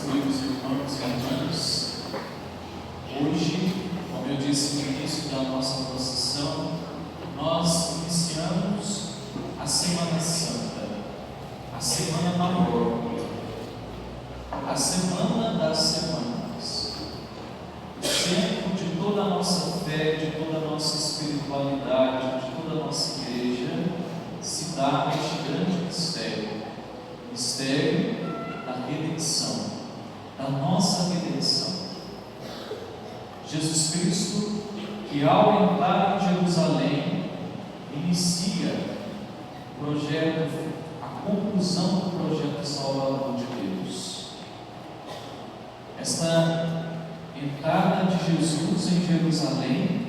queridos irmãos e irmãs, hoje, como eu disse no início da nossa procissão, nós iniciamos a Semana Santa, a Semana Maior, a Semana das Semanas, o centro de toda a nossa fé, de toda a nossa espiritualidade, de toda a nossa igreja, se dá este grande mistério, o mistério da redenção, da nossa redenção. Jesus Cristo, que ao entrar em Jerusalém, inicia o projeto, a conclusão do projeto salvador de Deus. Esta entrada de Jesus em Jerusalém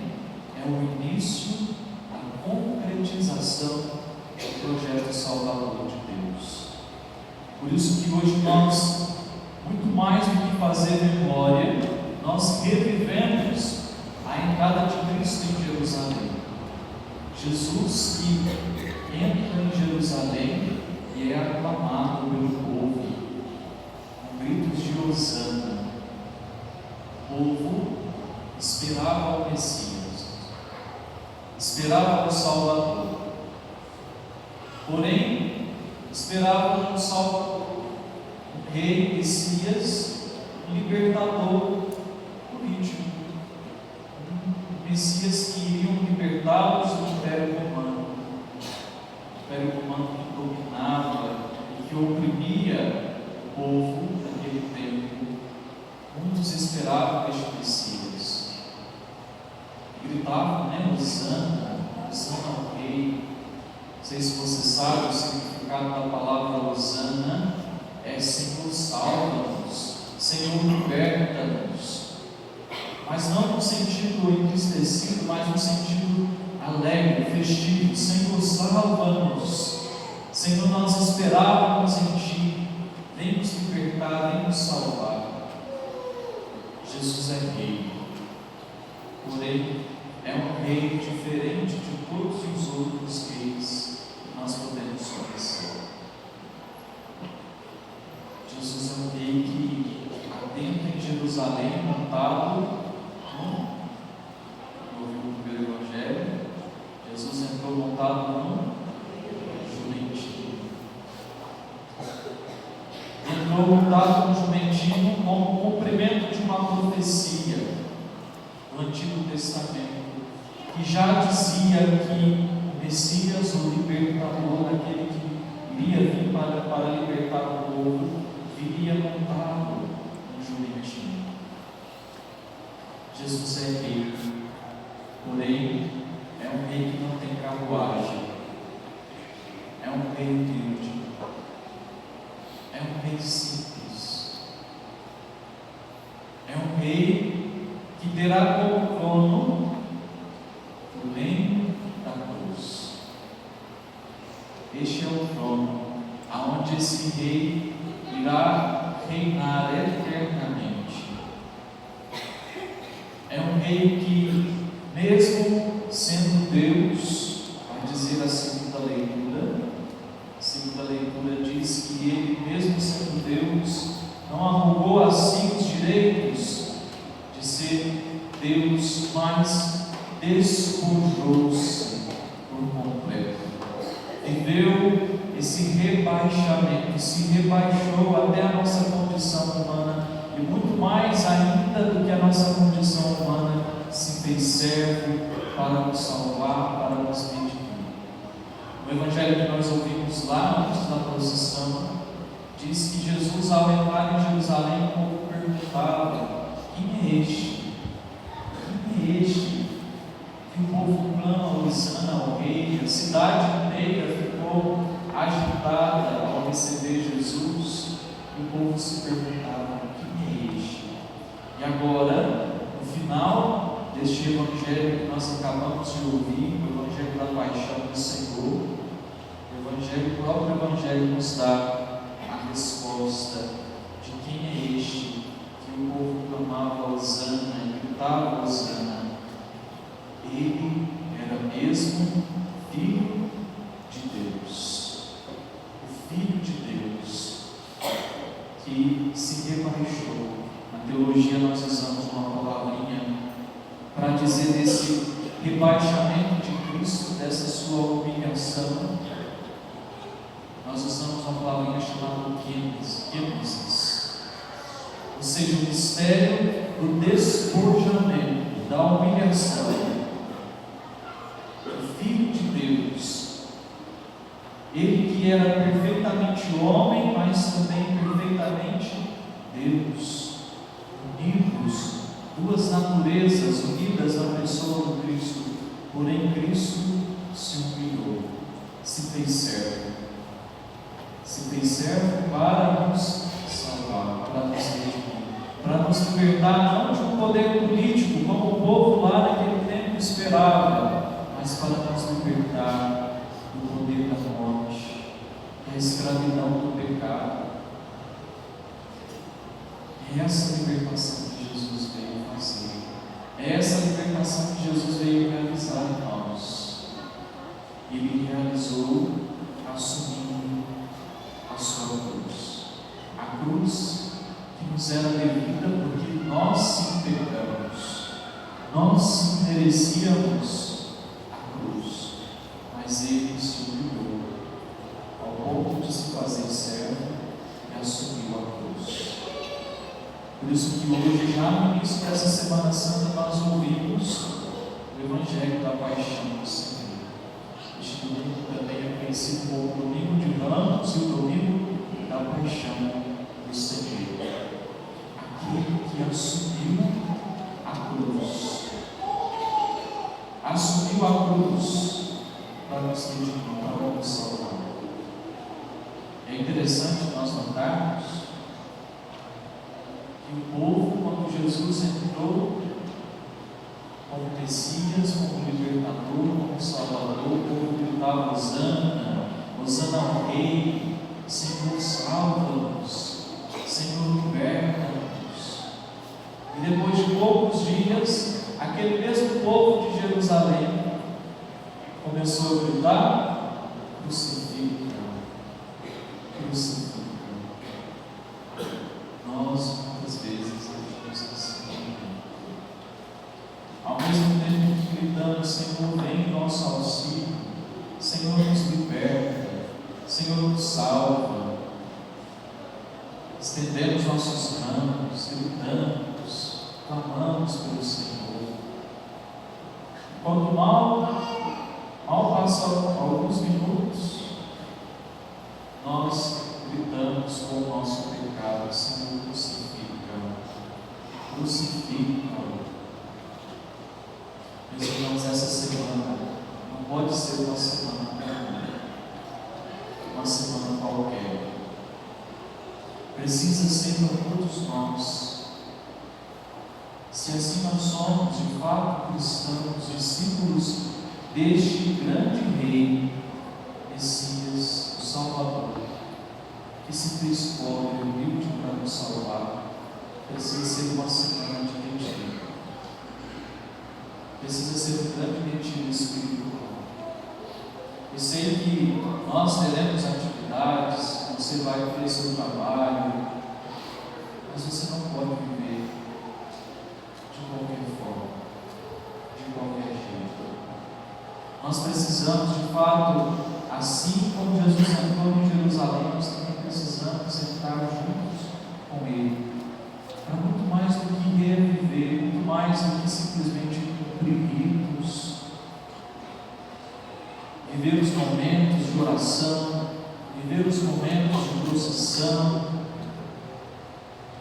é o início da concretização do projeto salvador de Deus. Por isso que hoje nós, muito mais do que fazer memória, nós revivemos a entrada de Cristo em Jerusalém. Jesus que entra em Jerusalém e é aclamado pelo povo, com gritos de Hosana. O povo esperava o Messias, esperava o Salvador, porém esperava um Salvador, um rei Messias, um libertador político, um Messias que iriam libertá-los do Império Romano, o Império Romano que dominava e que oprimia o povo daquele tempo. Muitos esperavam este Messias, gritavam, Hosana, Hosana ao rei. Não sei se você sabe o significado da palavra Hosana, é Senhor salva-nos, Senhor liberta-nos, mas não no sentido entristecido, mas no sentido alegre, festivo. Senhor salva-nos, Senhor, nós esperávamos em Ti, vem nos libertar, vem nos salvar. Jesus é rei, porém é um rei diferente de todos os outros reis que nós podemos conhecer. Jesus é um rei que adentra em Jerusalém montado no primeiro evangelho. Jesus entrou montado no jumentinho. Entrou montado no jumentinho como cumprimento de uma profecia do Antigo Testamento, que já dizia que o Messias, o libertador, aquele que iria vir para libertar o povo, viria montado no jumentinho. Jesus é rei, porém é um rei que não tem carruagem, é um rei humilde, é um rei simples, é um rei que terá como trono o reino da cruz. Este é o trono aonde esse rei irá reinar eternamente. É um rei que, mesmo sendo Deus, vai dizer a segunda leitura diz que ele, mesmo sendo Deus, não arrogou a si os direitos de ser Deus, mas despojou-se por completo. Viveu esse rebaixamento, se rebaixou até a nossa condição humana, e muito mais ainda do que a nossa condição humana, se fez servo para nos salvar, para nos redimir. O evangelho que nós ouvimos lá antes da procissão diz que Jesus, ao entrar em Jerusalém, o povo perguntava: quem é este? Quem é este? Que o povo clama Hosana ao rei. A cidade inteira ficou agitada ao receber Jesus, e o povo se perguntava: quem é este? E agora, no final deste evangelho que nós acabamos de ouvir, o evangelho da paixão do Senhor, o próprio evangelho nos dá a resposta de quem é este que o povo clamava Hosana e gritava Hosana. Ele era mesmo Filho de Deus, o Filho de Deus, que se rebaixou. Na teologia nós usamos uma palavrinha para dizer desse rebaixamento de Cristo, dessa sua humilhação. Nós usamos uma palavrinha chamada quênesis, ou seja, o mistério do despojamento, da humilhação. O Filho de Deus, Ele que era perfeitamente homem, mas também perfeitamente Deus, unidos, duas naturezas unidas na pessoa do Cristo, porém Cristo se humilhou, se fez servo para nos salvar, para nos redimir, para nos libertar não de um poder político, como o povo lá naquele tempo esperava, mas para nos libertar do poder da morte, da escravidão do pecado. É essa libertação que Jesus veio fazer, é essa libertação que Jesus veio realizar em nós. Ele realizou assumindo a sua cruz, a cruz que nos era devida porque nós sim pecamos, nós sim merecíamos a cruz, mas Ele se humilhou ao ponto de se fazer servo e assumiu a cruz. Por isso que hoje, já no início dessa Semana Santa, nós ouvimos o Evangelho da Paixão do Senhor. Este domingo também é conhecido como Domingo de Ramos e o Domingo da Paixão do Senhor. Aquele que assumiu a cruz. Assumiu a cruz para nos redimir, para nos salvar. É interessante nós notarmos que o povo, quando Jesus entrou como Messias, como libertador, como Salvador, o povo gritava: Hosana, Hosana ao Rei, Senhor salva-nos, Senhor liberta-nos. E depois de poucos dias, aquele mesmo povo de Jerusalém começou a gritar: crucifica, crucifica. Nós muitas vezes agimos assim. Ao mesmo tempo que gritamos: Senhor, vem em nosso auxílio, Senhor, nos liberta, Senhor, nos salva, estendemos nossos ramos, gritamos, clamamos pelo Senhor. Quando mal passam alguns minutos, nós gritamos com o nosso pecado: Senhor, crucifica, crucifica. Meus irmãos, essa semana não pode ser uma semana comum, uma semana qualquer. Precisa ser para todos nós. Se assim nós somos de fato cristãos, discípulos deste grande Rei, Messias, o Salvador, que se fez pobre, humilde para nos salvar, precisa ser uma semana de retiro. Precisa ser um grande retiro espiritual. Eu sei que nós teremos atividades, você vai ter seu trabalho, mas você não pode viver de qualquer forma, de qualquer jeito. Nós precisamos, de fato, assim como Jesus entrou em Jerusalém, nós também precisamos estar juntos com Ele, para muito mais do que reviver, muito mais do que simplesmente cumprir ritos, viver os momentos de oração, viver os momentos de procissão,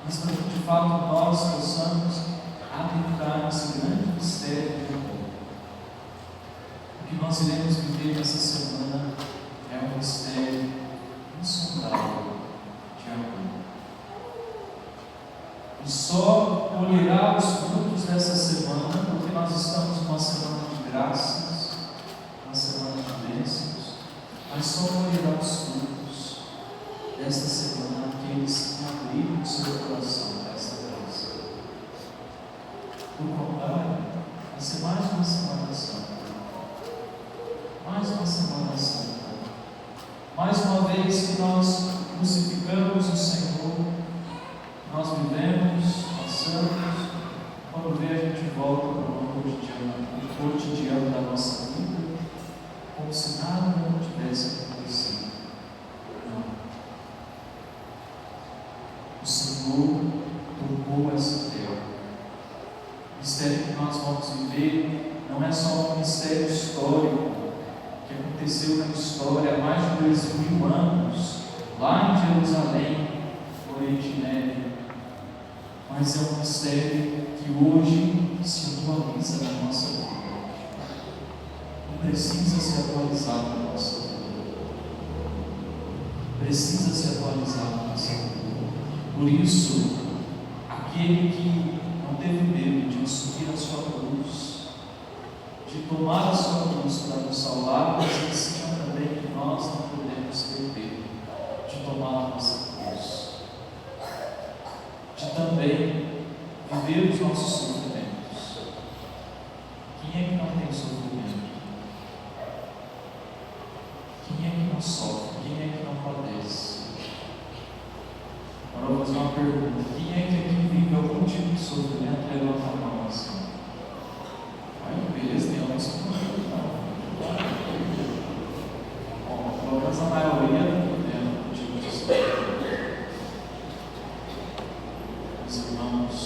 mas para que de fato nós possamos adentrar nesse grande mistério de amor. O que nós iremos viver nessa semana é um mistério insondável de amor. E só colherá os frutos dessa semana, porque nós estamos numa semana de graças, uma semana de bênçãos, mas só colherá os frutos desta semana aqueles que abriram o seu coração a essa graça. Por contrário, vai ser mais uma Semana Santa. Mais uma Semana Santa. Mais uma vez que nós crucificamos o Senhor, nós vivemos, passamos, quando vê a gente volta para o cotidiano da nossa vida, como se nada não tivesse acontecido. Não. O Senhor tocou essa terra. O mistério que nós vamos viver não é só um mistério histórico, que aconteceu na história há mais de 2000 anos, lá em Jerusalém, no Oriente Médio, mas é um mistério que hoje se atualiza na nossa vida. Precisa se atualizar na nossa vida. Precisa se atualizar na nossa vida. Por isso, aquele que não teve medo de assumir a sua cruz, de tomar a sua cruz para nos salvar, mas ensina também que nós não podemos ter medo de tomar a nossa cruz, de também viver os nossos sofrimentos. Quem é que não tem sofrimento? Quem é que não sofre? Quem é que não padece? Agora eu vou fazer uma pergunta: quem é que aqui vive algum tipo de sofrimento? Levanta a mão assim. Ai, beleza, tem alguns que não. Bom, pelo menos a maioria não tem algum tipo de sofrimento. Meus irmãos,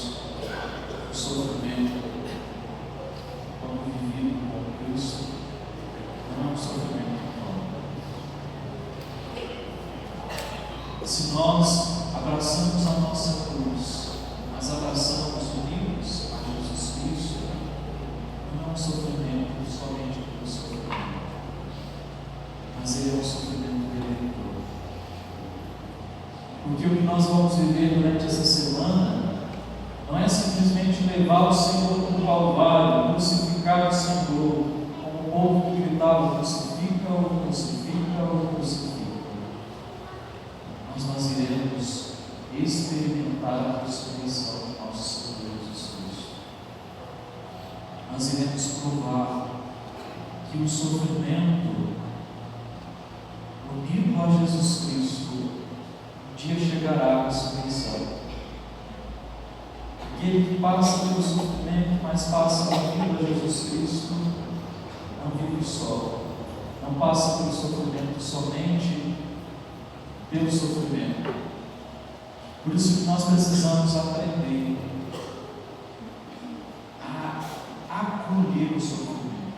o sofrimento, quando vivido com Cristo, não é um sofrimento comum. Se nós abraçamos a nossa cruz, mas abraçamos unidos a Jesus Cristo, não é um sofrimento somente pelo sofrimento, mas ele é um sofrimento redentor. Porque o que nós vamos viver durante essa semana não é simplesmente levar o Senhor para o Calvário, crucificar o Senhor, como o povo que gritava: crucifica, ou crucifica, ou crucifica. Mas nós iremos experimentar a ressurreição de nosso Senhor Jesus Cristo. Nós iremos provar que o sofrimento unido a Jesus Cristo um dia chegará à ressurreição. Aquele que passa pelo sofrimento, mas passa unido a Jesus Cristo, não vive só, não passa pelo sofrimento somente pelo sofrimento. Por isso que nós precisamos aprender a acolher o sofrimento,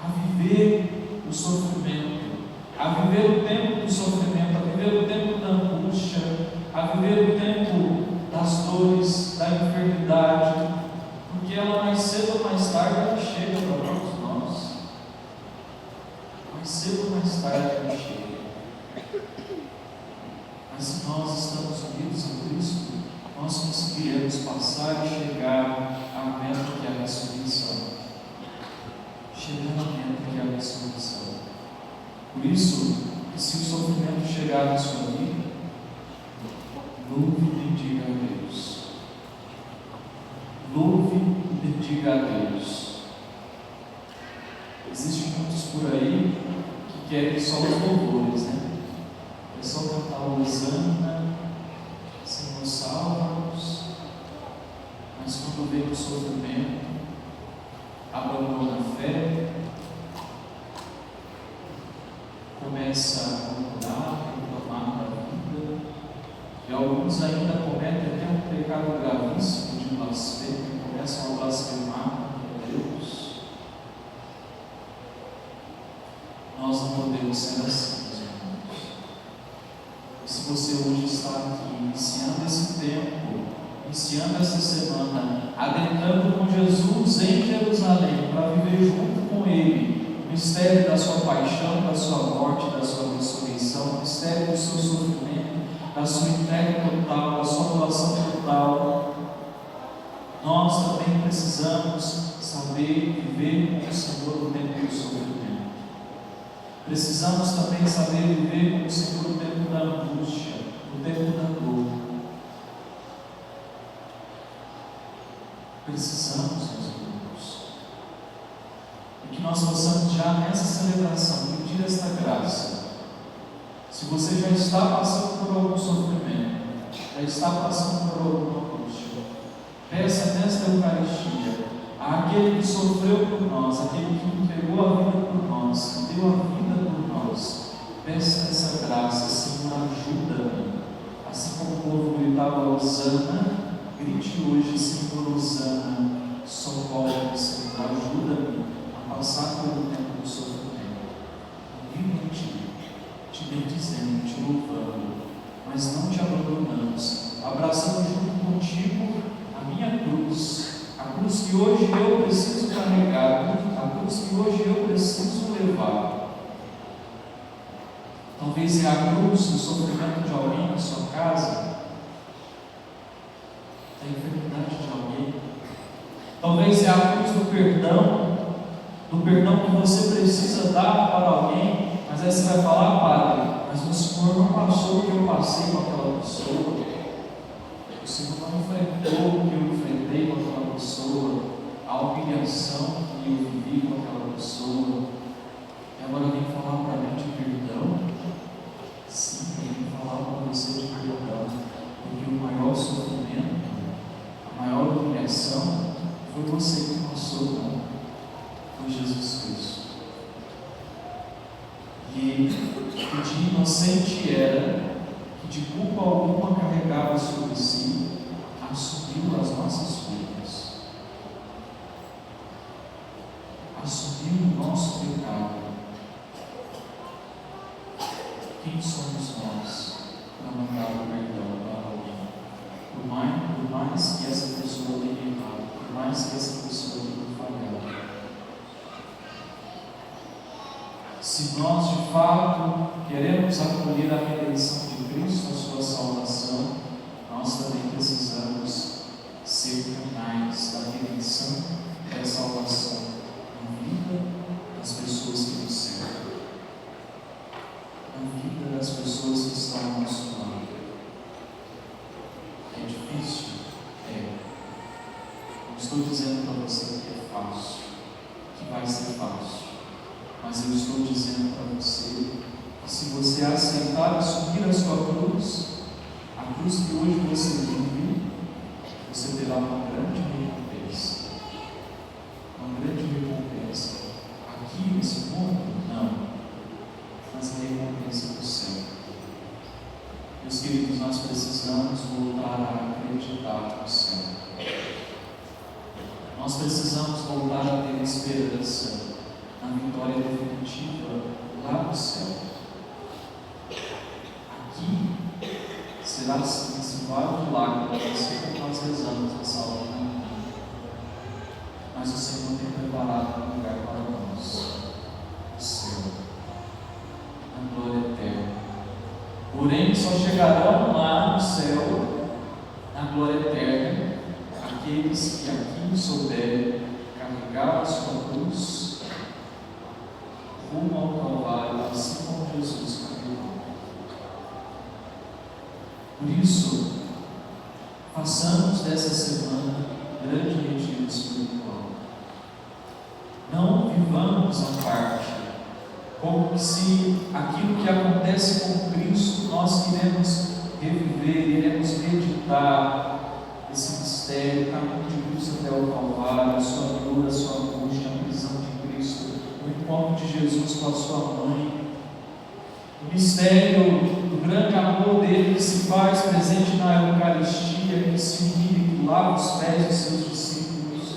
a viver o sofrimento, a viver o tempo do sofrimento, a viver o tempo da angústia, a viver o tempo das dores, da enfermidade, porque ela mais cedo ou mais tarde ela chega para todos nós. Mais cedo ou mais tarde ela chega. Mas se nós estamos unidos a Cristo, nós conseguiremos passar e chegar à meta que é a ressurreição. Chegar à meta que é a ressurreição. Por isso, se o sofrimento chegar na sua vida, louve e bendiga a Deus. Louve e bendiga a Deus. Existem muitos por aí que querem só os louvores, né? É só cantar Hosana, Senhor salva-nos, mas quando vem o sofrimento, abandona a fé, começa a murmurar, reclamar da vida, e alguns ainda cometem até um pecado gravíssimo de blasfêmia, começam a blasfemar contra Deus. Nós não podemos ser assim, meus irmãos. E se você hoje está aqui, iniciando esse tempo, iniciando essa semana, adentrando com Jesus em Jerusalém, para viver junto com Ele o mistério da sua paixão, da sua morte, da sua ressurreição, o mistério do seu sofrimento, da sua entrega total, da sua doação total, nós também precisamos saber viver com o Senhor no tempo do sofrimento. Precisamos também saber viver com o Senhor no tempo da angústia, no tempo da dor. Precisamos, meus irmãos, e que nós possamos já nessa celebração pedir esta graça. Se você já está passando por algum sofrimento, já está passando por alguma angústia, peça nesta Eucaristia àquele que sofreu por nós, aquele que entregou a vida por nós, que deu a vida por nós. Peça essa graça: Senhor, ajuda-me. Assim como o povo gritava Hosana, grite hoje: Senhor, Hosana, socorre-me, Senhor, ajuda-me a passar pelo tempo do sofrimento. Vivo em Ti, Te bendizendo, Te louvando, mas não Te abandonamos, abraçando junto contigo a minha cruz, a cruz que hoje eu preciso carregar, a cruz que hoje eu preciso levar. Talvez é a cruz do sofrimento de alguém na sua casa, da enfermidade de alguém. Talvez é a cruz do perdão que você precisa dar para alguém, mas aí você vai falar: Padre, mas o Senhor não passou o que eu passei com aquela pessoa, o Senhor não enfrentou o que eu enfrentei com aquela pessoa, a humilhação que eu vivi com aquela pessoa, e agora vem falar para mim de perdão. Sim, eu vim falar para você de perdão, porque o maior sofrimento, a maior humilhação, foi você que passou, não? Foi Jesus Cristo. E o dia inocente era que de culpa alguma carregava sobre si, assumiu as nossas culpas, assumiu o nosso pecado. Quem somos nós para mandar o perdão para alguém? Por mais que essa pessoa tenha errado, por mais que essa pessoa tenha falhado. Se nós de fato queremos acolher a redenção de Cristo, a sua salvação, nós também precisamos ser canais da redenção e da salvação na vida das pessoas que nos cercam, na vida das pessoas que estão ao nosso lado. É difícil? É. Não estou dizendo para você que é fácil, que vai ser fácil, mas eu estou dizendo para você que se você aceitar assumir a sua cruz, a cruz que hoje você vive, você terá uma grande recompensa. Uma grande recompensa. Aqui nesse mundo, não, mas a recompensa do céu. Meus queridos, nós precisamos voltar a acreditar no céu. Nós precisamos voltar a ter esperança na vitória definitiva lá no céu. Aqui será assim, esse vale do lago, assim como nós rezamos nessa hora da manhã. Mas o Senhor tem preparado um lugar para nós, o céu, a glória eterna. Porém, só chegarão lá no céu, na glória eterna, aqueles que aqui souberem carregar a sua cruz rumo ao Calvário, assim como Jesus carregou. Por isso, façamos dessa semana grande retiro espiritual. Não vivamos à parte, como se aquilo que acontece com Cristo nós queremos reviver, iremos meditar esse mistério, o caminho de Cristo até o Calvário, a sua dor, a sua angústia, a prisão de Cristo, o encontro de Jesus com a sua mãe, o mistério do grande amor dele que se faz presente na Eucaristia, que se humilha, que lava os pés dos seus discípulos.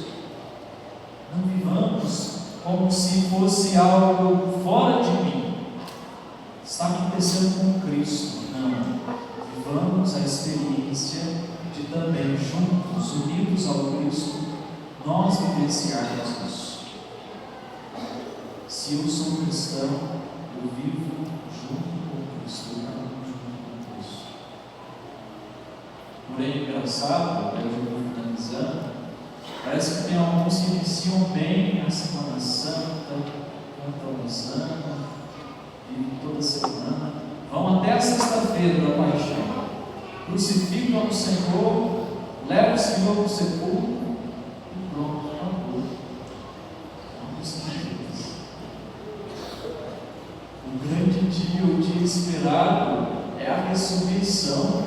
Não vivamos como se fosse algo fora de mim, está acontecendo com Cristo. Não, vivamos a experiência de também juntos, unidos ao Cristo, nós vivenciarmos isso. Se eu sou cristão, eu vivo junto com Cristo, eu caminho junto com Cristo. Porém, engraçado, eu estou finalizando, parece que tem alguns que iniciam bem a Semana Santa, cantam Hosana, vivem toda semana, vão até a sexta-feira da Paixão, crucificam o Senhor, levam o Senhor para o sepulcro e pronto, acabou. O grande dia, o dia esperado, ressurreição,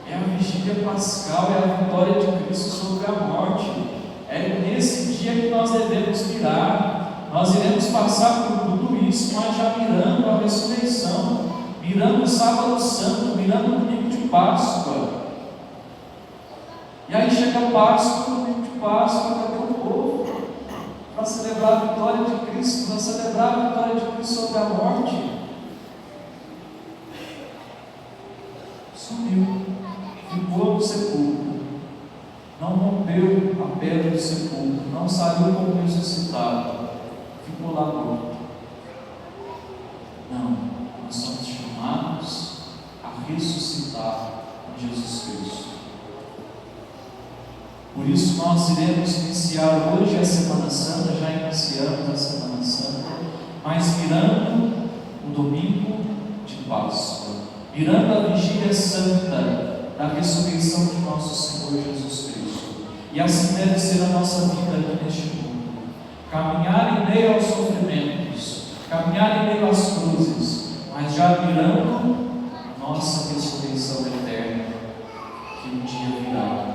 é a vigília pascal, é a vitória de Cristo sobre a morte. É nesse dia que nós devemos mirar. Nós iremos passar por tudo isso, mas já mirando a ressurreição, mirando o sábado santo, mirando o domingo de Páscoa. E aí chega a Páscoa, o domingo de Páscoa, cadê o povo? Para celebrar a vitória de Cristo, para celebrar a vitória de Cristo sobre a morte. Sumiu, ficou no sepulcro, não rompeu a pedra do sepulcro, não saiu como ressuscitado, ficou lá morto. Não, nós somos chamados a ressuscitar em Jesus Cristo. Por isso nós iremos iniciar hoje a Semana Santa, já iniciamos a Semana Santa, mas mirando o domingo de Páscoa, mirando a vigília santa da ressurreição de nosso Senhor Jesus Cristo. E assim deve ser a nossa vida aqui neste mundo: caminhar em meio aos sofrimentos, caminhar em meio às cruzes, mas já mirando a nossa ressurreição eterna, que um dia virá.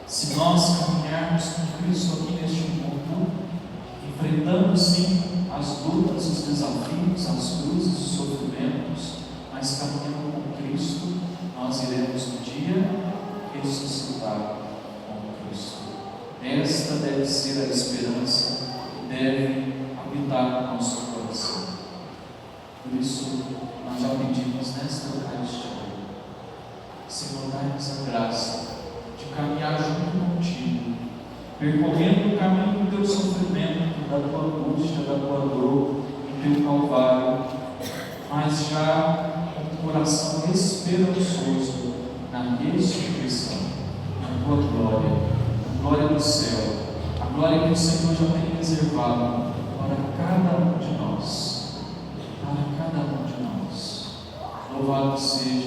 Se nós caminharmos com Cristo aqui neste mundo, enfrentando sim as lutas, os desafios, as cruzes, os sofrimentos, mas caminhando com Cristo, nós iremos um dia ressuscitar com Cristo. Esta deve ser a esperança que deve habitar no nosso coração. Por isso, nós já pedimos nesta Eucaristia: Senhor, dai-nos a graça de caminhar junto contigo, percorrendo o caminho do teu sofrimento, da tua angústia, da tua dor, em teu Calvário, mas já com o coração esperançoso na ressurreição, na tua glória, na glória do céu, a glória que o Senhor já tem reservado para cada um de nós, para cada um de nós. Louvado seja